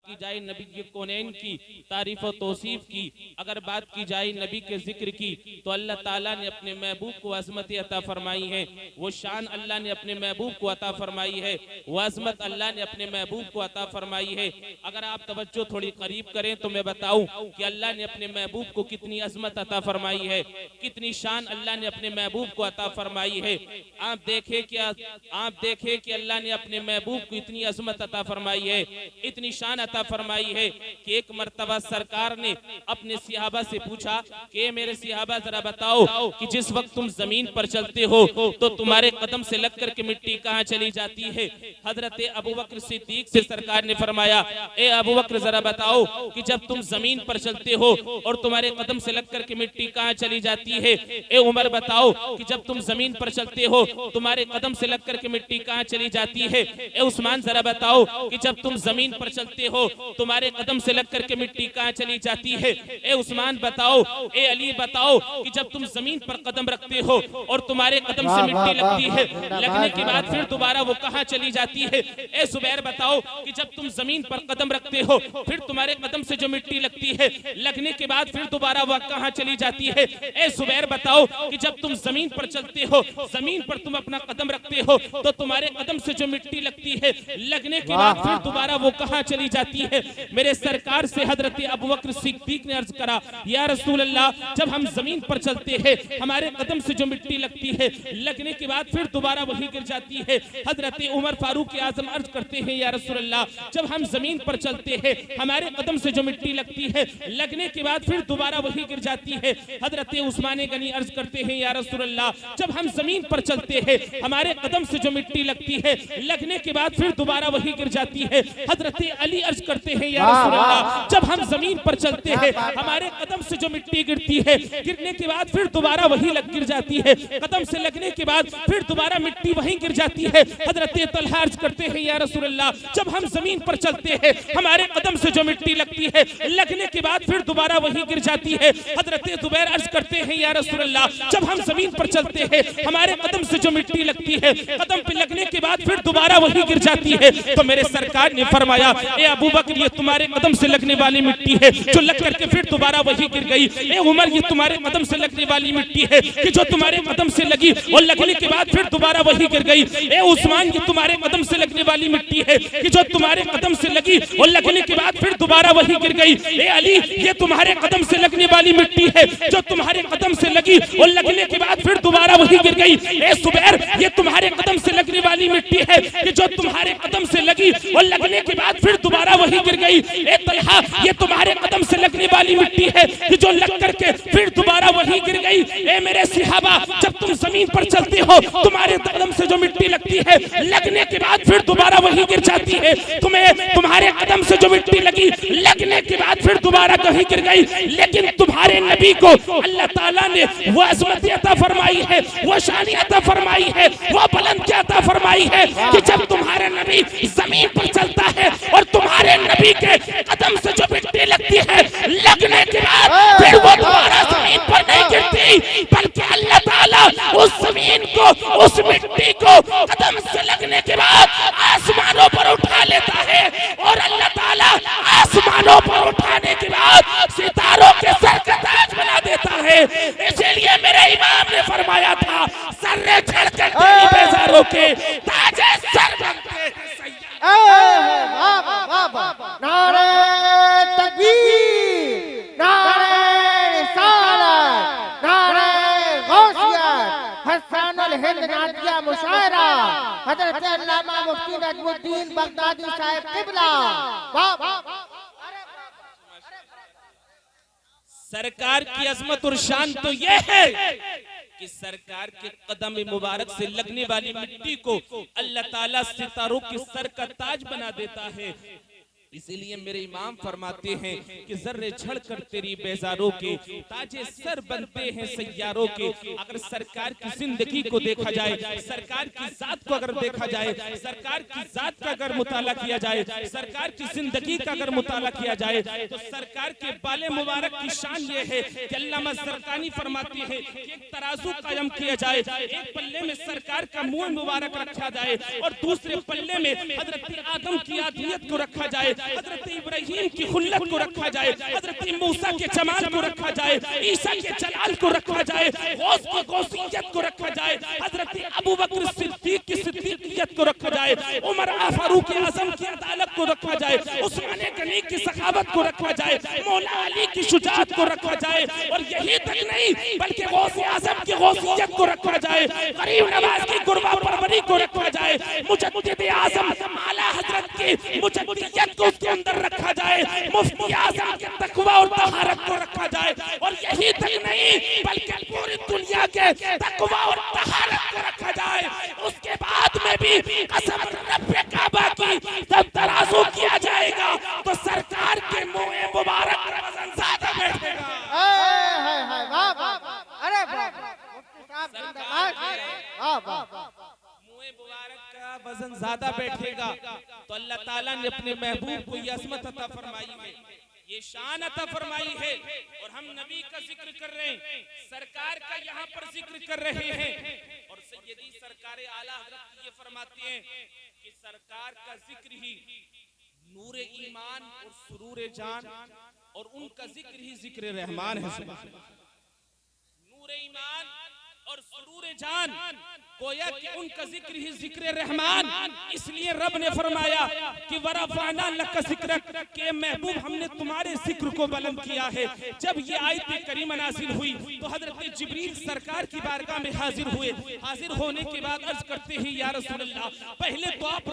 की जाए नबी के कौनैन की तारीफ और तौसीफ की, अगर बात की जाए नबी के जिक्र की, तो अल्लाह ताला ने अपने महबूब को अजमत अता फरमाई है। वो शान अल्लाह ने अपने महबूब को अता फरमाई है, वो अजमत अल्लाह ने अपने महबूब को अता फरमाई है। अगर आप तवज्जो थोड़ी करीब करें तो मैं बताऊं कि अल्लाह ने अपने महबूब को कितनी अजमत अता फरमाई है, कितनी शान अल्लाह ने अपने महबूब को अता फरमाई है। आप देखें कि अल्लाह ने अपने महबूब को इतनी अजमत अता फरमाई है, इतनी शान अता फरमाई है कि एक मर्तबा सरकार ने अपने सिहाबा से पूछा कि मेरे सिहाबा जरा बताओ कि जिस वक्त तुम जमीन पर चलते हो तो तुम्हारे कदम से लग करके मिट्टी कहाँ चली जाती है। हजरत अबू बकर सिद्दीक से सरकार ने फरमाया, ए अबू बकर जरा बताओ कि जब तुम जमीन पर चलते हो और तुम्हारे कदम से लग करके मिट्टी कहाँ चली जाती है। ए उमर बताओ कि जब तुम जमीन पर चलते हो तुम्हारे कदम से लग करके मिट्टी कहाँ चली जाती है। ए उस्मान जरा बताओ कि जब तुम जमीन पर चलते हो तुम्हारे कदम से लग करके मिट्टी कहाँ चली जाती है। ए उस्मान बताओ, ए अली बताओ कि जब तुम जमीन पर कदम रखते हो और तुम्हारे कदम से मिट्टी लगती है, लगने के बाद फिर दोबारा वो कहाँ चली जाती है। ए जुबैर बताओ कि जब तुम जमीन पर कदम रखते हो फिर तुम्हारे कदम से जो मिट्टी लगती है, लगने के बाद फिर दोबारा वह कहाँ चली जाती है। ए जुबैर बताओ कि जब तुम जमीन पर चलते हो, जमीन पर तुम अपना कदम रखते हो तो तुम्हारे कदम से जो मिट्टी लगती है, लगने के बाद फिर दोबारा वो कहाँ चली जाती है। मेरे सरकार से हजरत अबू बकर सिद्दीक ने अर्ज करा, या रसूल अल्लाह, जब हम जमीन पर चलते हैं हमारे कदम से जो मिट्टी लगती है, लगने के बाद फिर दोबारा वही गिर जाती है। हजरत उमर फारूक आजम अर्ज करते हैं, या रसूल अल्लाह, जब हम जमीन पर चलते हैं हमारे कदम से जो मिट्टी लगती है, लगने के बाद फिर दोबारा वही गिर जाती है। हजरत उस्मान गनी अर्ज करते हैं, या रसूल अल्लाह, जब हम जमीन पर चलते हैं हमारे कदम से जो मिट्टी लगती है, लगने के बाद फिर दोबारा वही गिर जाती है। हजरत अली अर्ज करते हैं, या रसूल अल्लाह, जब हम जमीन पर चलते हैं हमारे कदम से जो मिट्टी गिरती है, गिरने के बाद फिर दोबारा वही गिर जाती है, कदम से लगने के बाद फिर दोबारा मिट्टी वहीं गिर जाती है। हजरत तलहा अर्ज करते हैं, या रसूल अल्लाह, जब हम जमीन पर चलते हैं हमारे कदम से जो मिट्टी लगती है, लगने के बाद फिर दोबारा वही गिर जाती है। हजरत जुबैर अर्ज करते हैं, या रसूल अल्लाह, जब हम जमीन पर चलते हैं हमारे कदम से जो मिट्टी लगती है, कदम पे लगने के बाद फिर दोबारा वही गिर जाती है। तो मेरे सरकार ने फरमाया, ए अबू बकर, ये तुम्हारे कदम से लगने वाली मिट्टी है जो लग करके फिर दोबारा वही गिर गई। ए उमर, ये तुम्हारे कदम से लगने वाली मिट्टी है कि जो तुम्हारे कदम से लगी और लगने के बाद फिर दोबारा वही गिर गई। ए उस्मान, ये तुम्हारे कदम से लगने वाली मिट्टी है कि जो तुम्हारे कदम से लगी और लगने के बाद फिर दोबारा वही गिर गई। ए अली, ये तुम्हारे कदम से लगने वाली मिट्टी है जो तुम्हारे कदम से लगी और लगने के बाद फिर दोबारा वही गिर गई। ए जुबैर, ये तुम्हारे कदम से लगने वाली मिट्टी है कि जो तुम्हारे कदम से लगी और लगने के बाद फिर दोबारा वही गिर गई। ए तलहा, ये तुम्हारे कदम से लगने वाली मिट्टी है कि जो लग करके फिर दोबारा वही गिर गई। ए मेरे सिहाबा, जब तुम जमीन पर चलते हो तुम्हारे कदम से जो मिट्टी लगती है, लगने के बाद फिर दोबारा वही गिर जाती है। तुम्हारे कदम से जो मिट्टी लगी, लगने के बाद फिर दोबारा कहीं गिर गई, लेकिन तुम्हारे नबी को अल्लाह ताला ने वो अज़मत अता फरमाई है, वो शान अता फरमाई है, वो बुलंदी अता फरमाई है कि जब तुम्हारे नबी जमीन पर चलता है और तुम्हारे नबी के कदम से जो मिट्टी लगती है, लगने के बाद फिर वो दोबारा जमीन पर नहीं गिरती, बल्कि अल्लाह ताला उस जमीन को, उस मिट्टी को कदम से लगने के बाद आसमानों पर उठा लेता है और अल्लाह ताला आसमानों पर उठाने के बाद सितारों के सर का ताज बना देता है। इसलिए मेरे इमाम ने फरमाया था, सर्रे चढ़कर तेरी बेजारों के ताजे सर बनते हैं। नारे तकबीर, नारे रिसालत, नारे गौसियत, हसनुल हिंद नातिया मुशायरा, हजरत अल्लामा मुफ्ती नजमुद्दीन बगदादी साहब किबला। सरकार की अजमत और शान तो ये है कि सरकार के कदम मुबारक से लगने वाली मिट्टी को अल्लाह ताला सितारों के सर का ताज बना देता है। इसीलिए मेरे इमाम फरमाते हैं कि जर्रे झड़कर तेरी बेजारों के ताजे सर बनते हैं सैयारों के। अगर सरकार की जिंदगी को देखा जाए, सरकार की जात को अगर देखा जाए, सरकार की जात का अगर मुताला किया जाए, सरकार की जिंदगी का अगर मुताला किया जाए, तो सरकार के बाले मुबारक की शान ये है कि अल्लामा ज़रक़ानी फरमाते हैं कि एक तराजू कायम किया जाए, एक पल्ले में सरकार का मुंह मुबारक रखा जाए और दूसरे पल्ले में हजरत आदम की आदमियत को रखा जाए। हजरत इब्राहीम की खुल्लत को रखा जाए, हजरत मूसा के जमाल को रखा जाए, ईसा के जलाल को रखा जाए, गौस की गौसियत को रखा जाए, हजरत अबू बकर सिद्दीक की सिद्दीकियत को रखा जाए, उमर फारूक आजम की अदालत को रखा जाए, उस्मान गनी की सखावत को रखा जाए, मौला अली की शुजाअत को रखा जाए, और यही तक नहीं बल्कि गौस आजम की गौसियत को रखा जाए, गरीब नवाज की गुरबा परवरी को रखा जाए, मुजद्दिद आजम आला हजरत की मुजद्दियत को उसके अंदर रखा जाए, मुफ्ती आजम के तकवा और तहारत को रखा जाए, और यही तक नहीं बल्कि पूरी दुनिया के तकवा और तहारत को रखा जाए। उसके बाद में भी कसम रब्बे काबा की जब तराजू किया जाएगा तो सरकार के मुंह मुबारक का वजन ज्यादा बैठेगा। अरे मुफ्ती साहब जिंदाबाद, वाह वाह, मुबारक का वजन ज्यादा बैठेगा। तो अल्लाह ताला ने अपने महबूब को ये अज़मत अता फरमाई है, ये शान अता फरमाई है, और हम नबी का जिक्र कर रहे हैं, सरकार का यहाँ पर जिक्र कर रहे हैं, और सैयदी सरकार आला हज़रत ये फरमाते हैं कि सरकार का जिक्र ही नूर ईमान और सुरूर जान, और उनका जिक्र ही जिक्र रहमान है। नूर ईमान और सुरूर जान गोया कि उनका जिक्र ही जिक्र रहमान, इसलिए रब ने फरमाया कि वरफ़अना लक ज़िक्रक, के महबूब हमने तुम्हारे जिक्र को बुलंद किया है। जब ये आयत करीमा नाज़िल हुई तो हजरत जिब्रील सरकार की बारगाह में हाजिर हुए। हाजिर होने के बाद अर्ज करते हैं या रसूल अल्लाह, पहले तो आप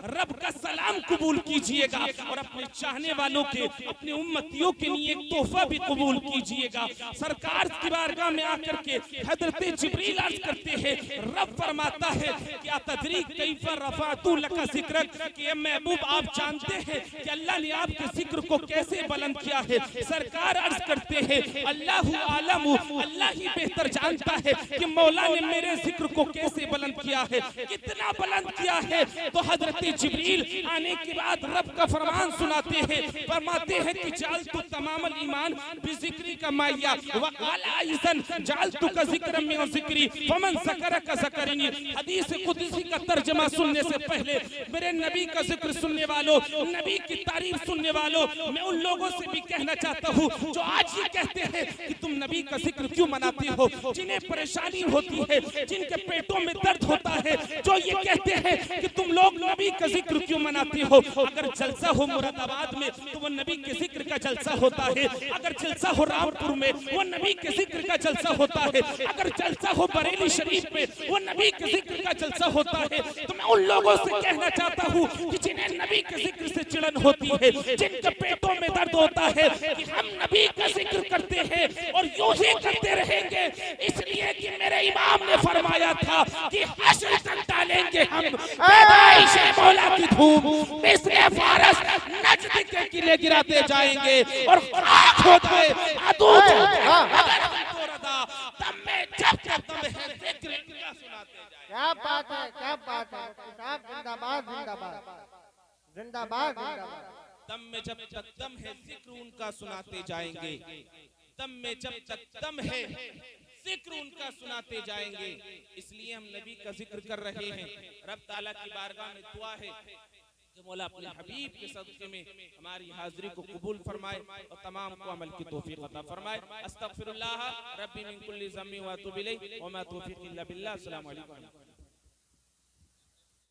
रब का सलाम कबूल कीजिएगा, और अपने चाहने वालों के, अपने उम्मतियों के लिए एक तोहफा भी कबूल कीजिएगा। सरकार की बारगाह में आकर के हजरत जिब्रील अर्ज करते हैं, रब फरमाता है क्या तदरी कैफा रफ़अतु लका ज़िक्रक, कि महबूब आप जानते हैं कि अल्लाह ने आपके जिक्र को कैसे बुलंद किया है। सरकार अर्ज करते हैं अल्लाहु आलमु, अल्लाह ही बेहतर जानता है कि मौला ने मेरे जिक्र को कैसे बुलंद किया है, कितना बुलंद किया है। तो हजरत जिब्रील आने के बाद रब का फरमान सुनाते हैं, फरमाते हैं कि जालतु तमामल ईमान बिज़िक्री का माया व अला इज़न जालतु का ज़िक्र में ज़िक्री फमन ज़करा का ज़करनी। हदीस कुदसी का तर्जुमा सुनने से पहले मेरे नबी का जिक्र सुनने वालों, नबी की तारीफ सुनने वालों, मैं उन लोगों से भी कहना चाहता हूँ जो आज ये कहते हैं कि तुम नबी का जिक्र क्यों मनाते हो, जिन्हें परेशानी होती है, जिनके पेटों में दर्द होता है, जो ये कहते हैं कि तुम लोग नबी का जिक्र क्यों मनाते हो। अगर जलसा हो मुरादाबाद में तो वो नबी के जिक्र का जलसा होता है, अगर जलसा हो रामपुर में वो नबी के जिक्र का जलसा होता है, अगर जलसा हो बरेली शरीफ में वो नबी के जिक्र का जलसा होता है। तो मैं उन लोगों से कहना चाहता हूँ कि जिन्हें नबी के जिक्र से चिड़न होती है, जिनके पेटों में दर्द होता है, कि हम नबी का जिक्र करते हैं और यूं ही करते रहेंगे, इसलिए कि मेरे इमाम ने फरमाया था कि हश्र तक डालेंगे हम पैदाइश मौला की धूम, मिस्र फारस नजद के किले गिराते जाएंगे, और खाक हो जाए अदूत अगर हमको रदा तब में जब तक तुम है जिक्र इनका सुनाते जाए। क्या बात है, क्या बात है मुफ्ती साहब, जिंदाबाद जिंदाबाद जिंदाबाद जिंदाबाद। दम में जब तक दम है जिक्र उनका सुनाते जाएंगे, दम में जब तक दम है जिक्र उनका सुनाते जाएंगे, इसलिए हम नबी का जिक्र कर रहे हैं। रब ताला की बारगाह में दुआ है कि मौला अपने हबीब के सदक़े में हमारी हाजिरी को कबूल फरमाए और तमाम को अमल की तौफीक अता फरमाए। अस्तगफिरुल्लाह रब्बी मिन कुल्ली ज़म्बि व अतूबु इलैहि व मा तौफीक़ी इल्ला बिल्लाह। अस्सलामु अलैकुम।